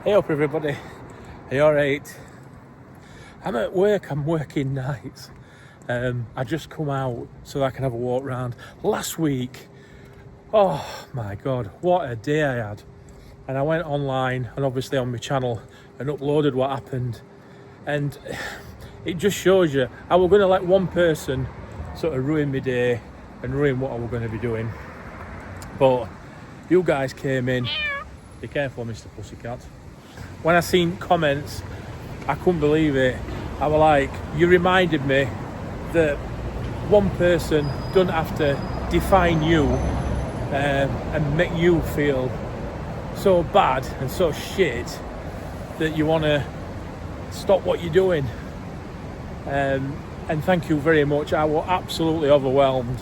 Hey up everybody, are you alright? I'm at work, I'm working nights. I just come out so I can have a walk round. Last week, oh my god, what a day I had. And I went online and obviously on my channel and uploaded what happened. And it just shows you, I was going to let one person sort of ruin my day and ruin what I was going to be doing. But you guys came in. Be careful, Mr. Pussycat. When I seen comments, I couldn't believe it. I was like, you reminded me that one person doesn't have to define you and make you feel so bad and so shit that you want to stop what you're doing. And thank you very much. I was absolutely overwhelmed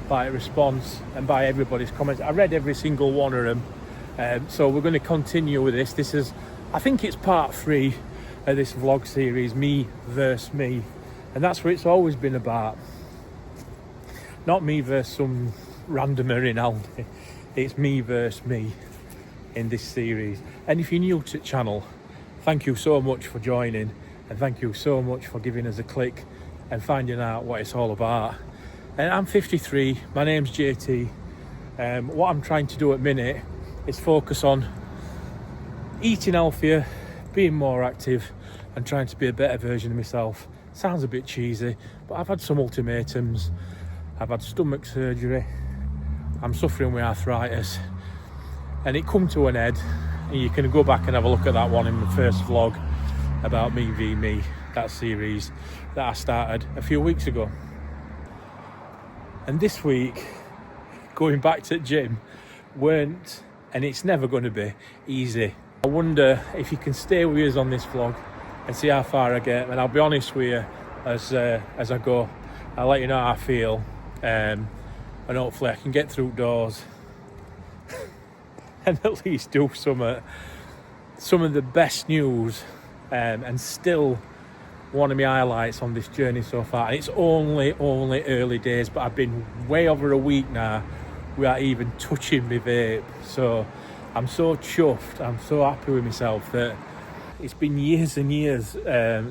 by a response and by everybody's comments. I read every single one of them. So we're going to continue with this. This is, I think it's part 3 of this vlog series, me versus me. And that's what it's always been about. Not me versus some randomer in Aldi. It's me versus me in this series. And if you're new to the channel, thank you so much for joining. And thank you so much for giving us a click and finding out what it's all about. And I'm 53, my name's JT. What I'm trying to do at the minute is focus on eating healthier, being more active and trying to be a better version of myself. Sounds a bit cheesy, but I've had some ultimatums. I've had stomach surgery. I'm suffering with arthritis. And it come to an head, and you can go back and have a look at that one in the first vlog about me v me, that series that I started a few weeks ago. And this week, going back to the gym, weren't, and it's never going to be easy. I wonder if you can stay with us on this vlog and see how far I get. And I'll be honest with you as I go. I'll let you know how I feel, and hopefully I can get through doors and at least do some of the best news, and still one of my highlights on this journey so far. And it's only early days, but I've been way over a week now without even touching my vape. So I'm so chuffed, I'm so happy with myself that it's been years and years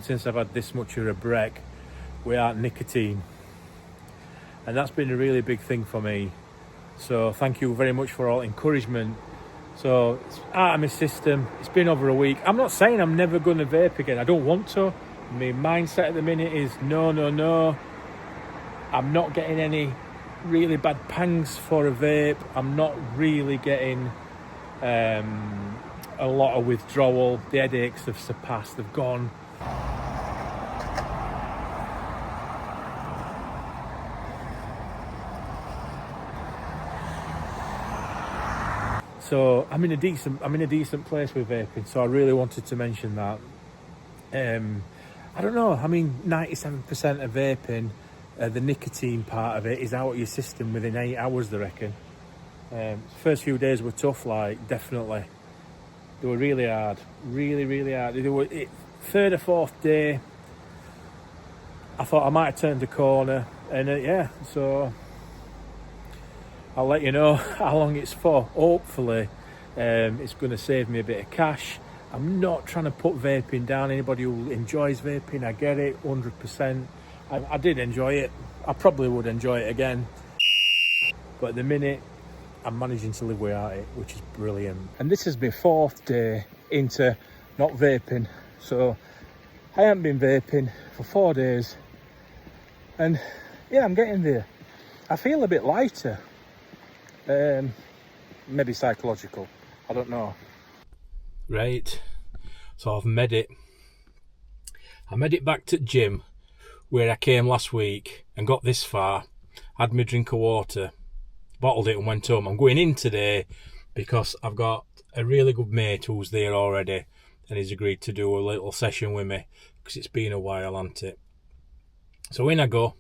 since I've had this much of a break without nicotine. And that's been a really big thing for me. So thank you very much for all encouragement. So it's out of my system, it's been over a week. I'm not saying I'm never going to vape again, I don't want to. My mindset at the minute is no. I'm not getting any really bad pangs for a vape. I'm not really getting a lot of withdrawal. The headaches have surpassed, they've gone. So I'm in a decent place with vaping, so I really wanted to mention that. I don't know, I mean 97% of vaping, the nicotine part of it is out of your system within 8 hours, I reckon. First few days were tough, like, definitely. They were really hard, really hard. Third or fourth day, I thought I might have turned a corner, and yeah, so I'll let you know how long it's for. Hopefully, it's going to save me a bit of cash. I'm not trying to put vaping down. Anybody who enjoys vaping, I get it, 100%. I did enjoy it. I probably would enjoy it again. But at the minute, I'm managing to live without it, which is brilliant. And this is my 4th day into not vaping. So I haven't been vaping for 4 days. And yeah, I'm getting there. I feel a bit lighter. Maybe psychological, I don't know. Right, so I've made it. I made it back to the gym where I came last week and got this far, had my drink of water, bottled it and went home. I'm going in today because I've got a really good mate who's there already and he's agreed to do a little session with me because it's been a while, hasn't it? So in I go.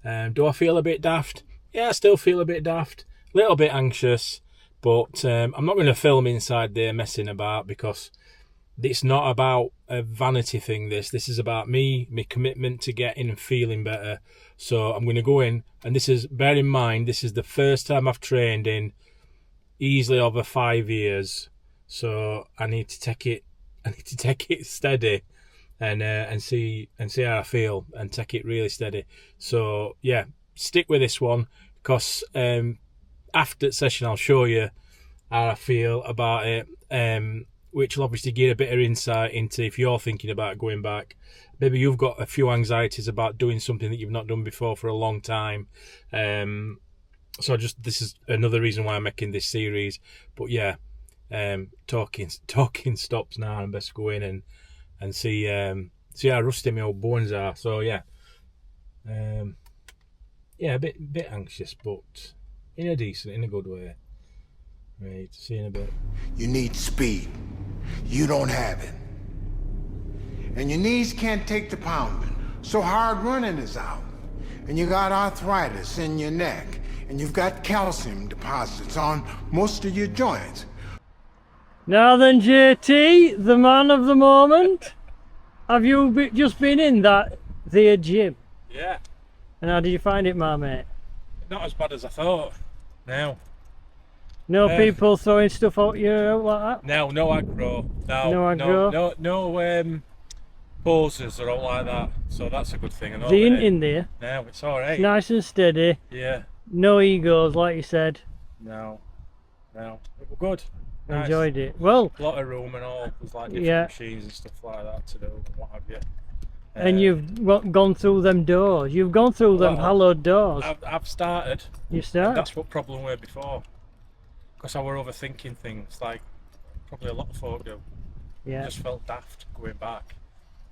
Do I feel a bit daft? Yeah, I still feel a bit daft, a little bit anxious, but I'm not going to film inside there messing about because it's not about a vanity thing. This is about me, my commitment to getting and feeling better. So I'm going to go in, and this is, bear in mind, this is the first time I've trained in easily over 5 years. So I need to take it I need to take it steady and see how I feel and take it really steady. So yeah, stick with this one because after the session I'll show you how I feel about it, which will obviously give a bit of insight into if you're thinking about going back. Maybe you've got a few anxieties about doing something that you've not done before for a long time. So this is another reason why I'm making this series. But yeah, talking stops now. I best go in and see how rusty my old bones are. So yeah, a bit anxious, but in a good way. Right, see you in a bit. You need speed. You don't have it. And your knees can't take the pounding, so hard running is out. And you got arthritis in your neck, and you've got calcium deposits on most of your joints. Now then, JT, the man of the moment, have you just been in that there gym? Yeah. And how did you find it, my mate? Not as bad as I thought. No people throwing stuff out you out like that? No aggro. No poses or all like that. So that's a good thing. And all The in there? No, it's alright. Nice and steady. Yeah. No egos, like you said. No. It was good. Nice. Enjoyed it. Well, a lot of room and all. There's like different machines and stuff like that to do and what have you. And you've gone through them doors. You've gone through them hallowed doors. I've started. You started? That's what problem were before. Because I were overthinking things, like probably a lot of folk do. Yeah. I just felt daft going back.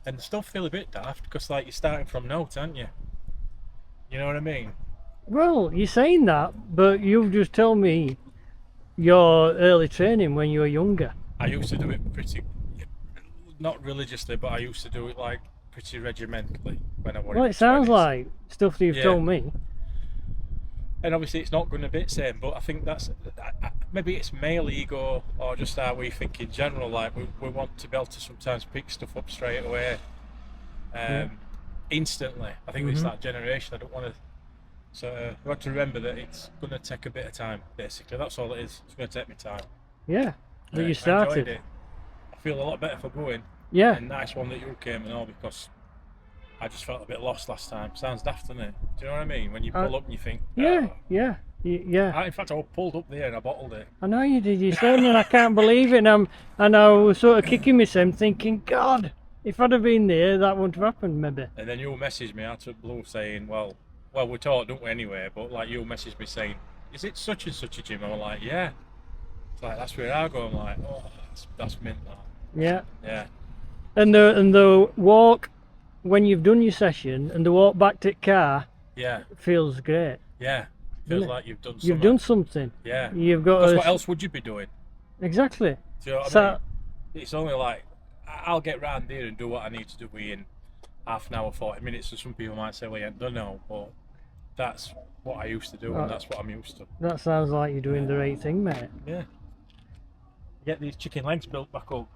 And I still feel a bit daft because like you're starting from notes, aren't you? You know what I mean? Well, you're saying that, but you've just told me your early training when you were younger. I used to do it pretty, not religiously, but I used to do it like pretty regimentally when I was. Well, it sounds like stuff that you've told me. And obviously it's not going to be the same, but I think that's, maybe it's male ego or just how we think in general, like we want to be able to sometimes pick stuff up straight away, instantly. I think it's that generation. I don't want to, so you have to remember that it's going to take a bit of time, basically. That's all it is. It's going to take me time. Yeah, but you started. I enjoyed it. I feel a lot better for going. Yeah. And nice one that you came and all, because I just felt a bit lost last time. Sounds daft, doesn't it? Do you know what I mean? When you pull up and you think, yeah. In fact, I pulled up there and I bottled it. I know you did. You said, and I can't believe it. And I was sort of kicking myself, thinking, God, if I'd have been there, that wouldn't have happened, maybe. And then you messaged me out of blue saying, well, we talk, don't we, anyway? But like you messaged me saying, is it such and such a gym? I'm like, yeah. It's like that's where I go. I'm like, oh, that's mint, that. Yeah. Yeah. And the walk when you've done your session and the walk back to the car, feels great. Yeah, feels like you've done something. You've done something. Yeah. You've got. Because what else would you be doing? Exactly. Do you know what I mean? It's only like I'll get round there and do what I need to do in half an hour, 40 minutes. So some people might say, well, I don't know, but that's what I used to do, and that's what I'm used to. That sounds like you're doing the right thing, mate. Yeah. Get these chicken legs built back up.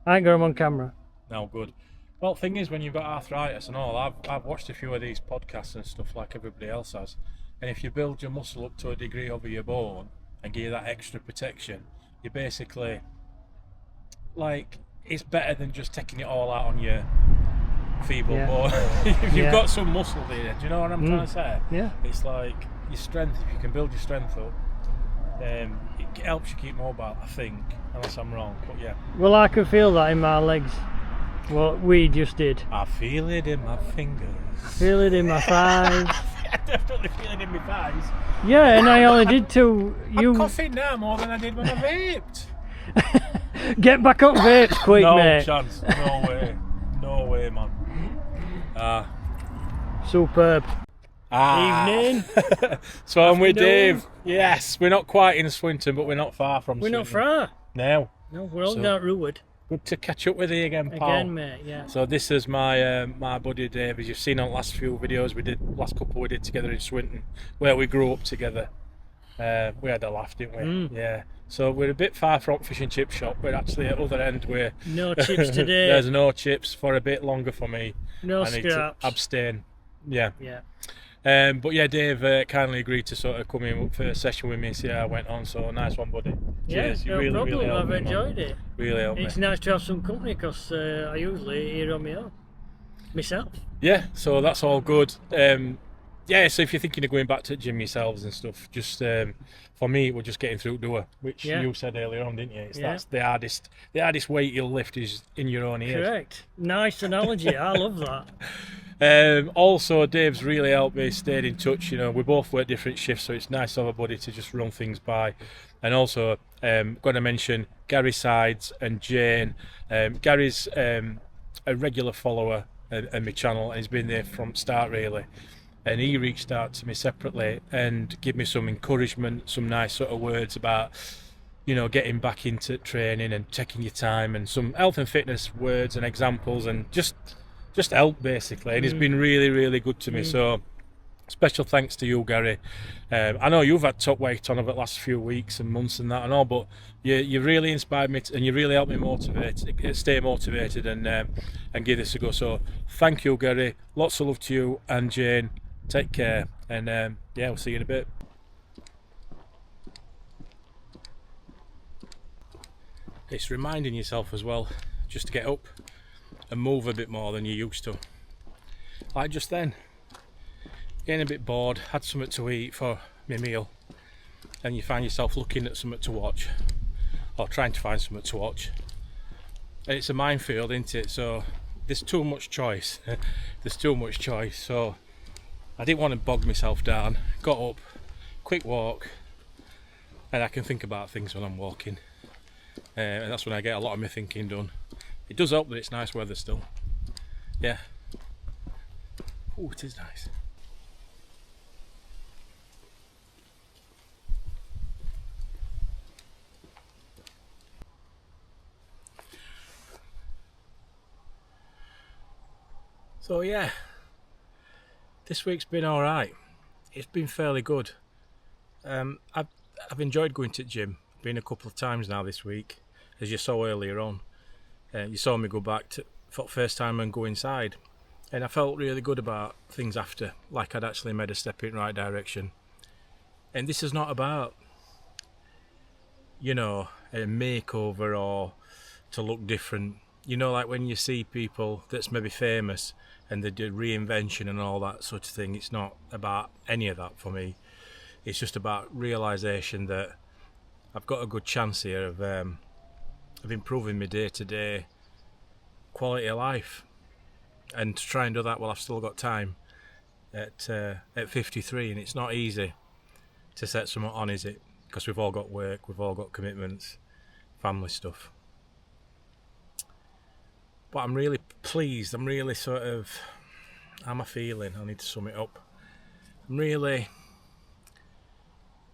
I ain't got them on camera. No, good. Well, thing is, when you've got arthritis and all, I've watched a few of these podcasts and stuff like everybody else has, and if you build your muscle up to a degree over your bone and give you that extra protection, you basically, like, it's better than just taking it all out on your feeble bone. If you've got some muscle there, do you know what I'm trying to say? Yeah. It's like your strength, if you can build your strength up, it helps you keep mobile, I think, unless I'm wrong, but yeah. Well, I can feel that in my legs. What we just did. I feel it in my fingers. Feel it in my thighs. I definitely feel it in my thighs. Yeah, and I only did two. I'm coughing now more than I did when I vaped. Get back up vapes quick, mate. No chance. No way. No way, man. Superb. Evening. So I'm with Dave. Yes, we're not quite in Swinton, but we're not far from Swinton. We're not far. No. No, we're all down Ruwood. Good to catch up with you again, pal. Again, mate, yeah. So this is my my buddy Dave. As you've seen on the last few videos last couple we did together in Swinton, where we grew up together. We had a laugh, didn't we? Yeah. So we're a bit far from fish and chip shop. We're actually at the other end where no chips today. There's no chips for a bit longer for me. No I need scraps. to abstain. Yeah. Yeah. But yeah, Dave kindly agreed to sort of come in for a session with me, see how I went on. So nice one, buddy. Cheers. Yeah, You no really problem. helped I've me, man. enjoyed it. Really helped me. It's nice to have some company because I usually here on my own myself. Yeah, so that's all good. Yeah, so if you're thinking of going back to the gym yourselves and stuff, just for me, we're just getting through the door, which you said earlier on, didn't you? That's the hardest weight you'll lift is in your own ears. Correct. Nice analogy. I love that. Also, Dave's really helped me, stayed in touch. You know, we both work different shifts, so it's nice to have a buddy to just run things by. And also, going to mention Gary Sides and Jane. Gary's a regular follower of my channel, and he's been there from start really. And he reached out to me separately and gave me some encouragement, some nice sort of words about, you know, getting back into training and taking your time, and some health and fitness words and examples, and just help basically. And it's been really, really good to me. So special thanks to you, Gary. I know you've had top weight on over the last few weeks and months and that and all, but you really inspired me and you really helped me stay motivated and give this a go. So thank you, Gary. Lots of love to you and Jane. Take care, and yeah, we'll see you in a bit. It's reminding yourself as well just to get up and move a bit more than you used to. Like just then, getting a bit bored, had something to eat for my meal, and you find yourself looking at something to watch, or trying to find something to watch, and it's a minefield, isn't it? So there's too much choice. So I didn't want to bog myself down. Got up, quick walk, and I can think about things when I'm walking, and that's when I get a lot of my thinking done. It does help that it's nice weather still. Yeah. Oh, it is nice. So yeah, this week's been all right. It's been fairly good. I've enjoyed going to the gym. Been a couple of times now this week, as you saw earlier on. You saw me go back for the first time and go inside, and I felt really good about things after, like I'd actually made a step in the right direction. And this is not about, you know, a makeover or to look different. You know, like when you see people that's maybe famous and they do reinvention and all that sort of thing, it's not about any of that for me. It's just about realisation that I've got a good chance here of improving my day-to-day quality of life, and to try and do that while I've still got time at 53. And it's not easy to set something on, is it? Because we've all got work, we've all got commitments, family stuff. But I'm really pleased. I'm really sort of, how am I feeling? I need to sum it up. I'm really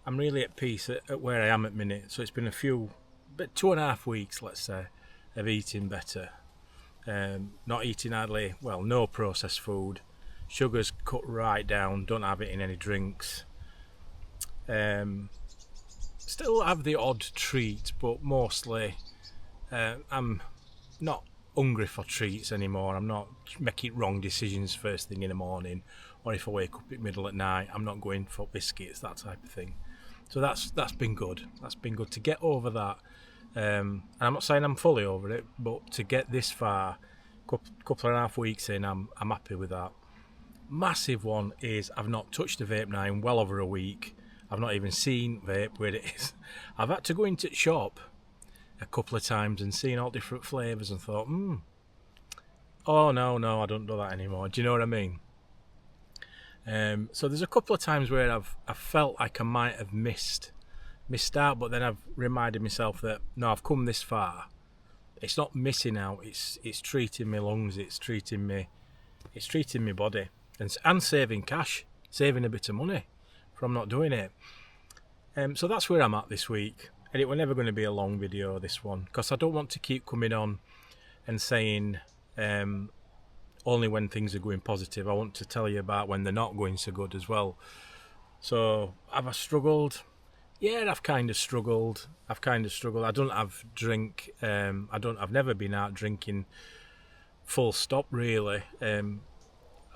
at peace at where I am at minute. So it's been a 2.5 weeks, let's say, of eating better. Not eating hardly, well, no processed food. Sugar's cut right down, don't have it in any drinks. Still have the odd treat, but mostly I'm not hungry for treats anymore. I'm not making wrong decisions first thing in the morning, or if I wake up at middle at night, I'm not going for biscuits, that type of thing. So that's been good. That's been good to get over that. And I'm not saying I'm fully over it, but to get this far, couple and a half weeks in, I'm happy with that. Massive one is I've not touched the vape now in well over a week. I've not even seen vape where it is. I've had to go into the shop a couple of times and seen all different flavours and thought, oh no, I don't do that anymore. Do you know what I mean? So there's a couple of times where I've felt like I might have missed out, but then I've reminded myself that no, I've come this far. It's not missing out. It's treating my lungs. It's treating my body, and saving cash, saving a bit of money from not doing it. So that's where I'm at this week. And it was never going to be a long video, this one, because I don't want to keep coming on and saying only when things are going positive. I want to tell you about when they're not going so good as well. So have I struggled? Yeah, I've kind of struggled. I don't have drink. I've never been out drinking full stop really.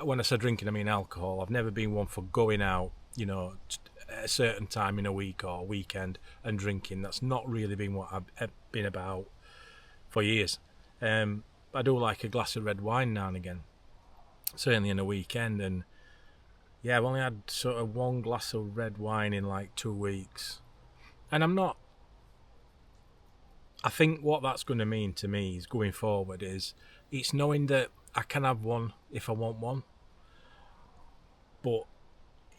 when I say drinking, I mean alcohol. I've never been one for going out, you know, at a certain time in a week or weekend and drinking. That's not really been what I've been about for years. I do like a glass of red wine now and again, certainly in a weekend. And yeah, I've only had sort of one glass of red wine in like 2 weeks. And I think what that's going to mean to me is going forward is it's knowing that I can have one if I want one, but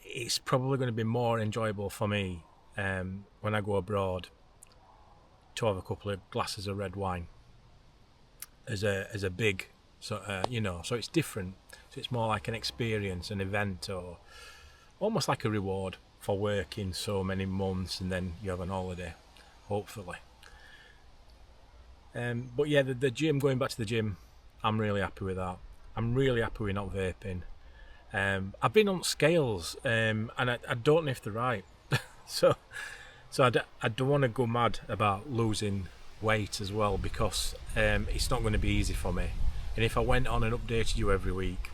it's probably going to be more enjoyable for me when I go abroad to have a couple of glasses of red wine as a big sort of, you know, so it's different. So it's more like an experience, an event, or almost like a reward for working so many months and then you have an holiday, hopefully. But yeah, the gym, going back to the gym, I'm really happy with that. I'm really happy with not vaping. I've been on scales, and I don't know if they're right. so I don't want to go mad about losing weight as well, because it's not going to be easy for me. And if I went on and updated you every week,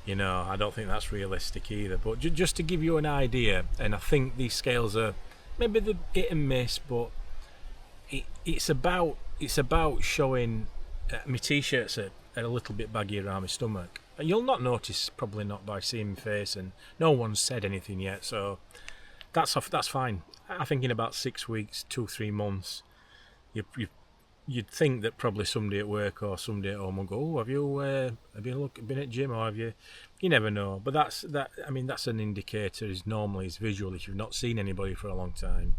you know, I don't think that's realistic either. But just to give you an idea, and I think these scales are maybe the hit and miss, but it's about showing my t-shirts are a little bit baggy around my stomach. You'll not notice, probably not by seeing my face, and no one's said anything yet, so that's fine. I think in about 6 weeks, 2-3 months, you'd think that probably somebody at work or somebody at home will go, "Oh, have you been at gym, or have you?" You never know, but that's an indicator. Is normally is visual if you've not seen anybody for a long time.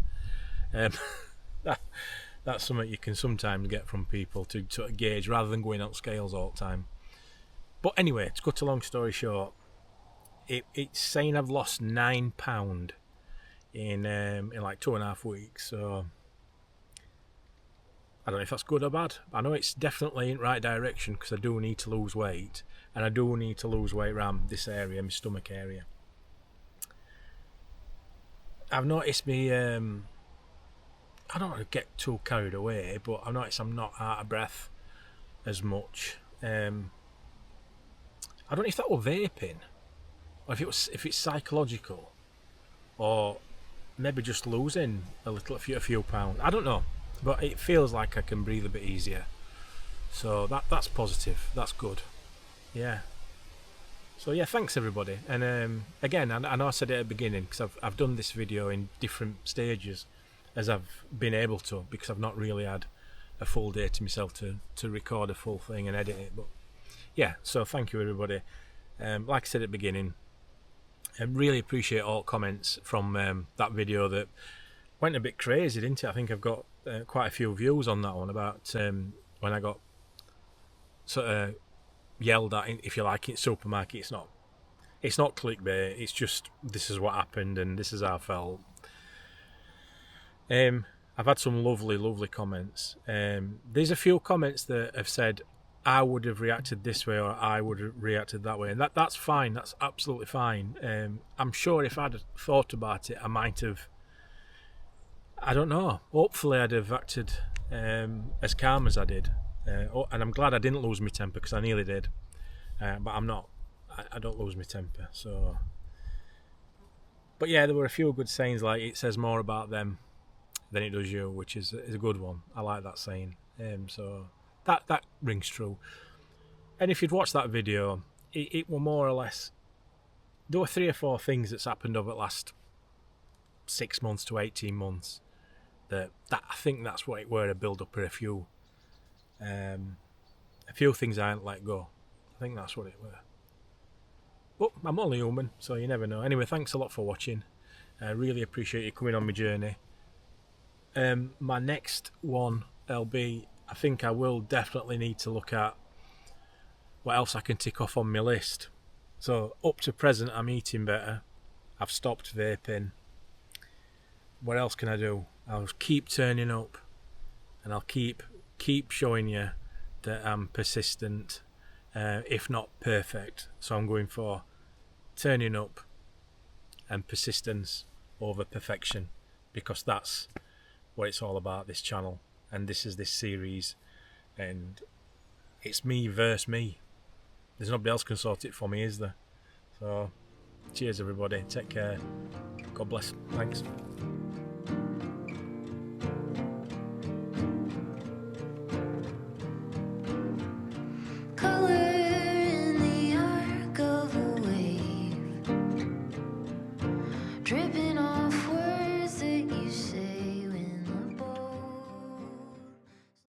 That's something you can sometimes get from people to sort of gauge, rather than going on scales all the time. But anyway, to cut a long story short, it's saying I've lost £9 in like 2.5 weeks. So I don't know if that's good or bad. I know it's definitely in the right direction, because I do need to lose weight, and I do need to lose weight around this area, my stomach area. I've noticed me. I don't want to get too carried away, but I've noticed I'm not out of breath as much. I don't know if that were vaping, or if it's psychological, or maybe just losing a few pounds. I don't know, but it feels like I can breathe a bit easier. So that's positive. That's good. Yeah. So yeah, thanks everybody. And again, I know I said it at the beginning, because I've done this video in different stages as I've been able to, because I've not really had a full day to myself to record a full thing and edit it. But yeah, so thank you everybody. Like I said at the beginning, I really appreciate all comments from that video that went a bit crazy, didn't it? I think I've got quite a few views on that one, about when I got sort of yelled at, if you like, in supermarket. It's not clickbait, it's just, this is what happened and this is how I felt. I've had some lovely comments. There's a few comments that have said I would have reacted this way, or I would have reacted that way, and that's fine. That's absolutely fine. I'm sure if I'd thought about it, I might have, I don't know, hopefully I'd have acted as calm as I did. And I'm glad I didn't lose my temper, because I nearly did. But I'm not. I don't lose my temper. So, but yeah, there were a few good sayings, like it says more about them than it does you, which is a good one. I like that saying. So that rings true. And if you'd watched that video, it were more or less, there were 3 or 4 things that's happened over the last 6 months to 18 months that I think that's what it were, a build up of a few things I hadn't let go. I think that's what it were. But I'm only human, so you never know. Anyway, thanks a lot for watching. I really appreciate you coming on my journey. My next one, I think I will definitely need to look at what else I can tick off on my list. So up to present, I'm eating better. I've stopped vaping. What else can I do? I'll keep turning up, and I'll keep showing you that I'm persistent, if not perfect. So I'm going for turning up and persistence over perfection, because that's what it's all about, this channel, and this series, and it's me versus me. there's nobody else can sort it for me, is there? So, cheers everybody, take care, God bless, thanks. Color in the arc of a wave, dripping